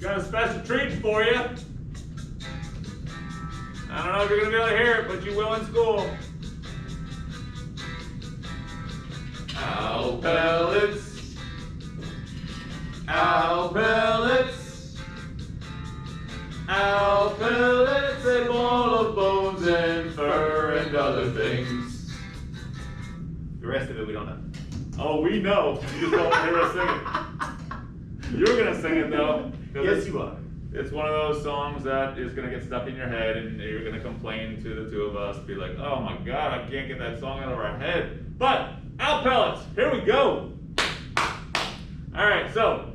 got a special treat for you. I don't know if you're going to be able to hear it, but you will in school. Owl pellets. Owl pellets. Owl pellets, a ball of bones and fur and other things. The rest of it we don't know. Oh, we know. You just don't hear us sing it. You're going to sing it though. Yes, you are. It's one of those songs that is going to get stuck in your head and you're going to complain to the two of us, be like, oh my God, I can't get that song out of our head. But, owl pellets, here we go. All right, so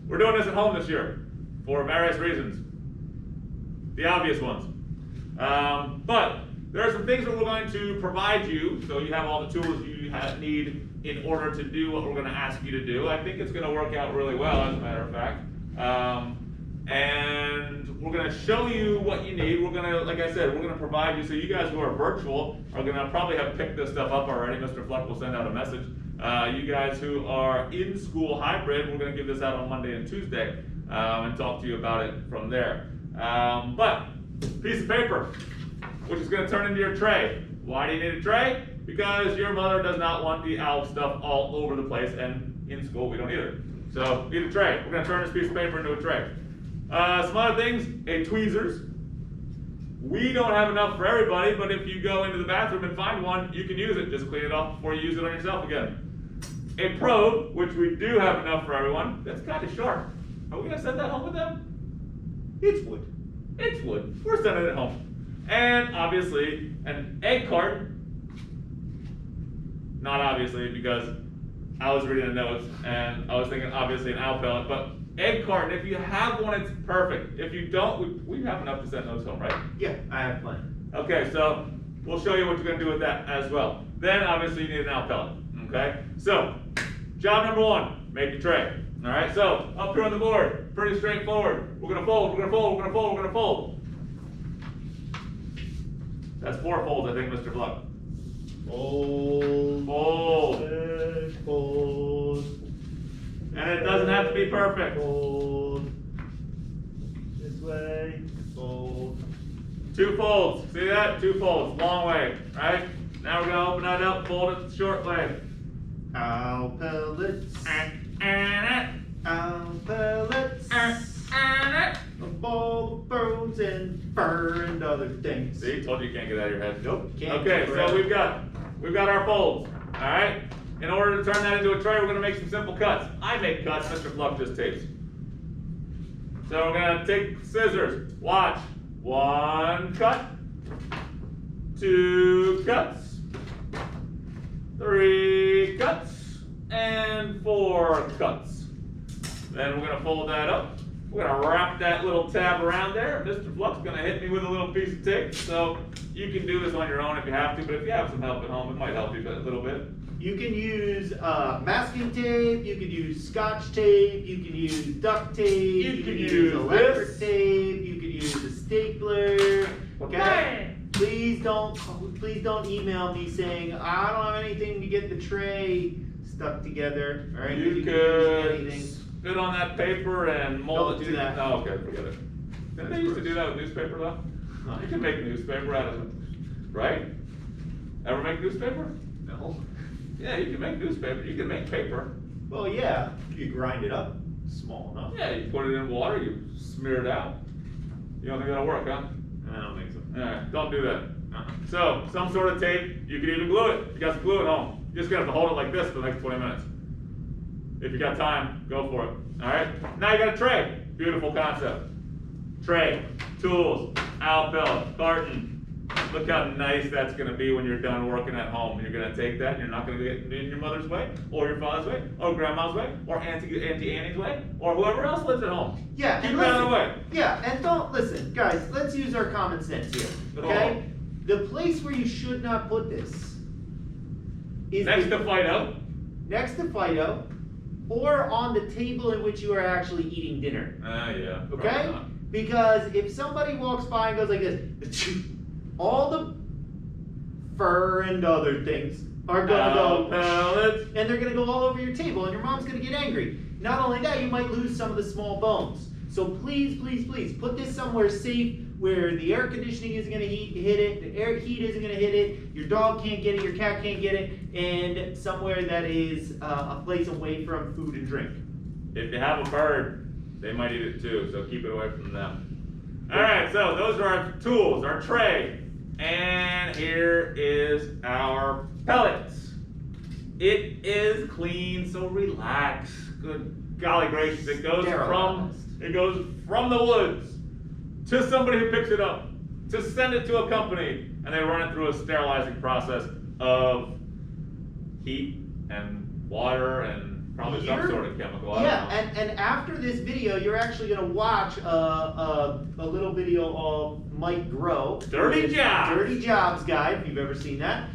we're doing this at home this year for various reasons. The obvious ones. But there are some things that we're going to provide you, so you have all the tools you need in order to do what we're going to ask you to do. I think it's going to work out really well, as a matter of fact. And we're going to show you what you need. We're going to, like I said, we're going to provide you, so you guys who are virtual are going to probably have picked this stuff up already. Mr. Fleck will send out a message. You guys who are in school hybrid, we're going to give this out on Monday and Tuesday and talk to you about it from there. But piece of paper, which is going to turn into your tray. Why do you need a tray? Because your mother does not want the owl stuff all over the place, and in school we don't either. So need a tray. We're going to turn this piece of paper into a tray. Some other things, tweezers. We don't have enough for everybody, but if you go into the bathroom and find one, you can use it. Just clean it off before you use it on yourself again. A probe, which we do have enough for everyone. That's kind of sharp. Are we going to send that home with them? It's wood. It's wood. We're sending it home. And obviously, an egg cart. Not obviously, because I was reading the notes and I was thinking obviously an owl pellet, but egg carton, if you have one, it's perfect. If you don't, we have enough to send those home, right? Yeah, I have plenty. Okay, so we'll show you what you're going to do with that as well. Then obviously you need an owl pellet, okay? So, job number one, make a tray. All right, so up here on the board, pretty straightforward. We're going to fold, we're going to fold, we're going to fold, we're going to fold. That's 4 folds, I think, Mr. Fluck. Fold. Fold. Fold. And it doesn't have to be perfect. Fold. This way. Fold. 2 folds. See that? 2 folds. Long way. Right? Now we're going to open that up, fold it the short way. Owl pellets. Owl pellets. A ball of bones and fur and other things. See, told you can't get out of your head. Nope, can't. Okay, so we've got our folds. All right. In order to turn that into a tray, we're going to make some simple cuts. I make cuts. Mr. Fluff just tapes. So we're going to take scissors. Watch. 1 cut. 2 cuts. 3 cuts. And 4 cuts. Then we're going to fold that up. We're going to wrap that little tab around there. Mr. Fluff's going to hit me with a little piece of tape. So you can do this on your own if you have to, but if you have some help at home, it might help you a little bit. You can use masking tape, you can use scotch tape, you can use duct tape, You can use use electric this. tape, you can use a stapler. Okay? Man. Please don't email me saying I don't have anything to get the tray stuck together. All right? You can use could anything. spit on that paper and mold Don't it. do that. Oh, okay, forget it. Didn't they used to do that with newspaper though? You can make newspaper out of it, right? Ever make newspaper? No. Yeah, you can make newspaper. You can make paper. Well, yeah, you grind it up small enough. Yeah, you put it in water, you smear it out. You don't think that'll work, huh? I don't think so. Alright, don't do that. So, some sort of tape, you can even glue it. You got some glue at home. You just gotta have to hold it like this for the next 20 minutes. If you got time, go for it. Alright? Now you got a tray. Beautiful concept. Tray, tools, owl pellet, carton. Look how nice that's going to be when you're done working at home. You're going to take that and you're not going to get in your mother's way, or your father's way, or grandma's way, or Auntie Annie's way, or whoever else lives at home. Yeah, Keep and it out of listen, the way. yeah, and don't listen, guys. Let's use our common sense here, okay? The place where you should not put this is Next to Fido. next to Fido, or on the table in which you are actually eating dinner. Yeah. probably Okay? not. Because if somebody walks by and goes like this, all the fur and other things are gonna Owl go, pellets. and they're gonna go all over your table, and your mom's gonna get angry. Not only that, you might lose some of the small bones. So please, please, please put this somewhere safe where the air conditioning isn't going to hit it, the air heat isn't going to hit it, your dog can't get it, your cat can't get it, and somewhere that is a place away from food and drink. If you have a bird, they might eat it too, so keep it away from them. All right, so those are our tools, our tray. And here is our pellets. It is clean, so relax. Good golly gracious, it goes from the woods to somebody who picks it up, to send it to a company, and they run it through a sterilizing process of heat and water and probably some sort of chemical. Yeah, and after this video, you're actually going to watch a little video of Mike Grow. Dirty Jobs guy, if you've ever seen that.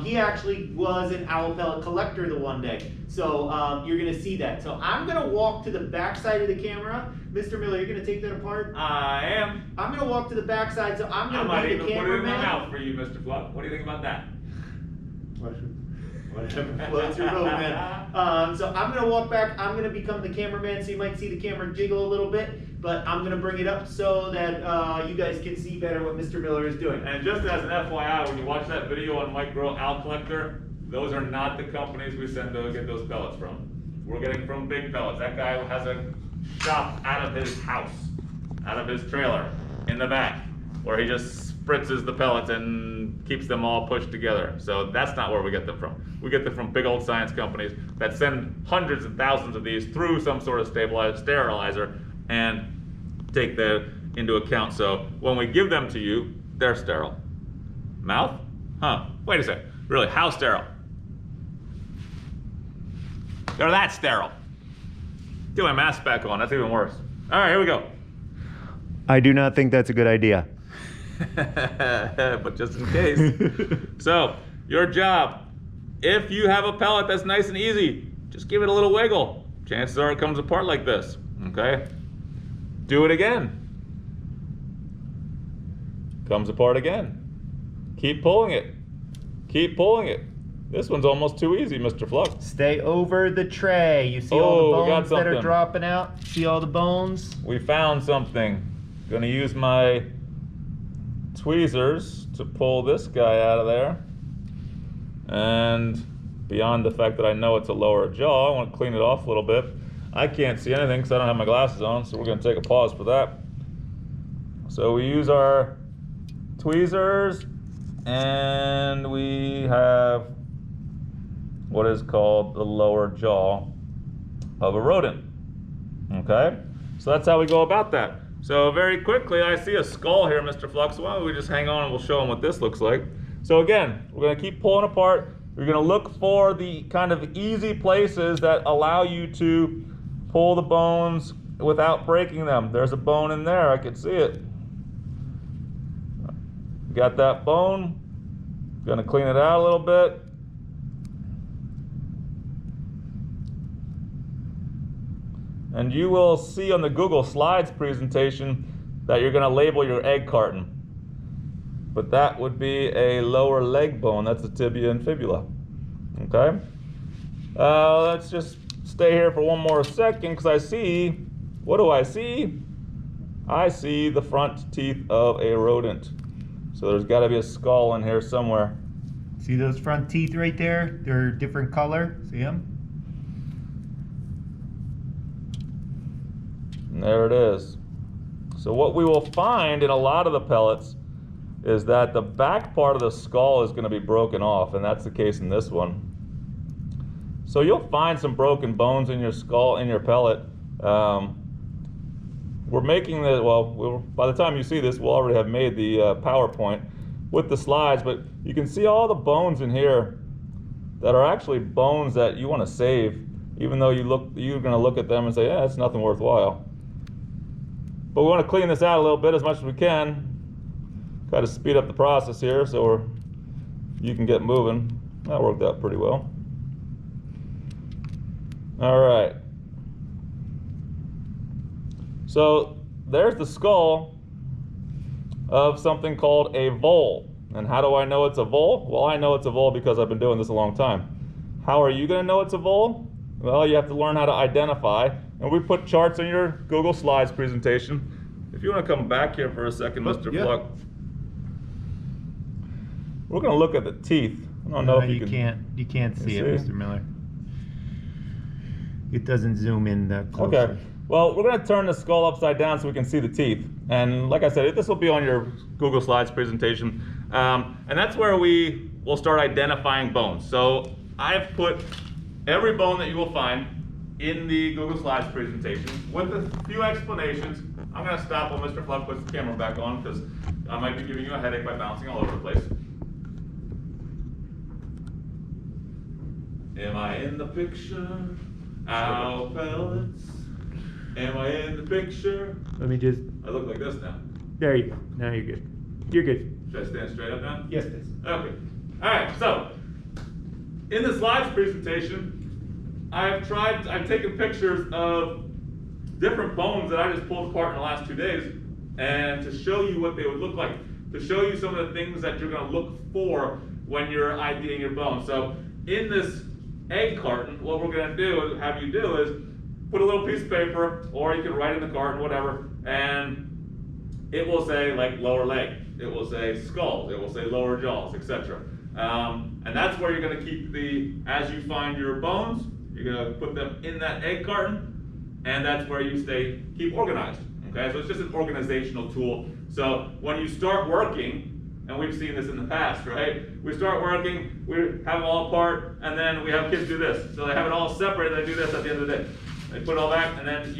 He actually was an owl pellet collector the one day. So you're going to see that. So I'm going to walk to the back side of the camera. Mr. Miller, you're going to take that apart? I am. I'm going to walk to the back side, so I'm going to be the cameraman. I might even put it in my mouth for you, Mr. Fluck. What do you think about that? Whatever floats your boat, man. So I'm going to walk back. I'm going to become the cameraman, so you might see the camera jiggle a little bit. But I'm going to bring it up so that you guys can see better what Mr. Miller is doing. And just as an FYI, when you watch that video on Mike Grow Owl Collector, those are not the companies we send to get those pellets from. We're getting from Big Pellets. That guy has a shop out of his house, out of his trailer, in the back, where he just spritzes the pellets and keeps them all pushed together. So that's not where we get them from. We get them from big old science companies that send hundreds and thousands of these through some sort of sterilizer and take that into account. So when we give them to you, they're sterile. Mouth? Huh, wait a sec. Really, how sterile? They're that sterile. Get my mask back on, that's even worse. All right, here we go. I do not think that's a good idea. But just in case. So, your job, if you have a pellet that's nice and easy, just give it a little wiggle. Chances are it comes apart like this, okay? Do it again. Comes apart again. Keep pulling it. Keep pulling it. This one's almost too easy, Mr. Fluck. Stay over the tray. You see all the bones that are dropping out? See all the bones? We found something. Gonna use my tweezers to pull this guy out of there. And beyond the fact that I know it's a lower jaw, I want to clean it off a little bit. I can't see anything because I don't have my glasses on, so we're going to take a pause for that. So we use our tweezers, and we have what is called the lower jaw of a rodent. Okay? So that's how we go about that. So very quickly, I see a skull here, Mr. Flux. Why don't we just hang on and we'll show them what this looks like. So again, we're going to keep pulling apart. We're going to look for the kind of easy places that allow you to pull the bones without breaking them. There's a bone in there, I can see it. Got that bone. Going to clean it out a little bit. And you will see on the Google Slides presentation that you're going to label your egg carton. But that would be a lower leg bone. That's the tibia and fibula. Okay? Let's just stay here for one more second because I see, what do I see? I see the front teeth of a rodent. So there's got to be a skull in here somewhere. See those front teeth right there? They're a different color. See them? And there it is. So what we will find in a lot of the pellets is that the back part of the skull is going to be broken off, and that's the case in this one. So you'll find some broken bones in your skull, in your pellet. We're making the, well, by the time you see this, we'll already have made the PowerPoint with the slides, but you can see all the bones in here that are actually bones that you want to save, even though you're going to look at them and say, yeah, it's nothing worthwhile. But we want to clean this out a little bit as much as we can. Try to speed up the process here so you can get moving. That worked out pretty well. All right. So there's the skull of something called a vole. And how do I know it's a vole? Well, I know it's a vole because I've been doing this a long time. How are you going to know it's a vole? Well, you have to learn how to identify. And we put charts in your Google Slides presentation. If you want to come back here for a second, Mr. Yeah. Fluck. We're going to look at the teeth. I don't know if you can. You can't see it, see? Mr. Miller. It doesn't zoom in that closely. Okay. Well, we're going to turn the skull upside down so we can see the teeth. And like I said, this will be on your Google Slides presentation. And that's where we will start identifying bones. So I've put every bone that you will find in the Google Slides presentation with a few explanations. I'm going to stop while Mr. Fluck puts the camera back on because I might be giving you a headache by bouncing all over the place. Am I in the picture? Ow, pellets. Am I in the picture? Let me just. I look like this now. There you go. Now you're good. You're good. Should I stand straight up now? Yes, please. Okay. Alright, so in the slides presentation, I've taken pictures of different bones that I just pulled apart in the last 2 days, and to show you what they would look like, to show you some of the things that you're going to look for when you're IDing your bones. So in this egg carton, what we're going to have you do is put a little piece of paper, or you can write in the carton, whatever, and it will say like lower leg, it will say skull, it will say lower jaws, etc. And that's where you're going to keep as you find your bones, you're going to put them in that egg carton, and that's where you keep organized. Okay, so it's just an organizational tool. So when you start working, and we've seen this in the past, right? We start working, we have them all apart, and then we have kids do this. So they have it all separate, and they do this at the end of the day. They put it all back, and then you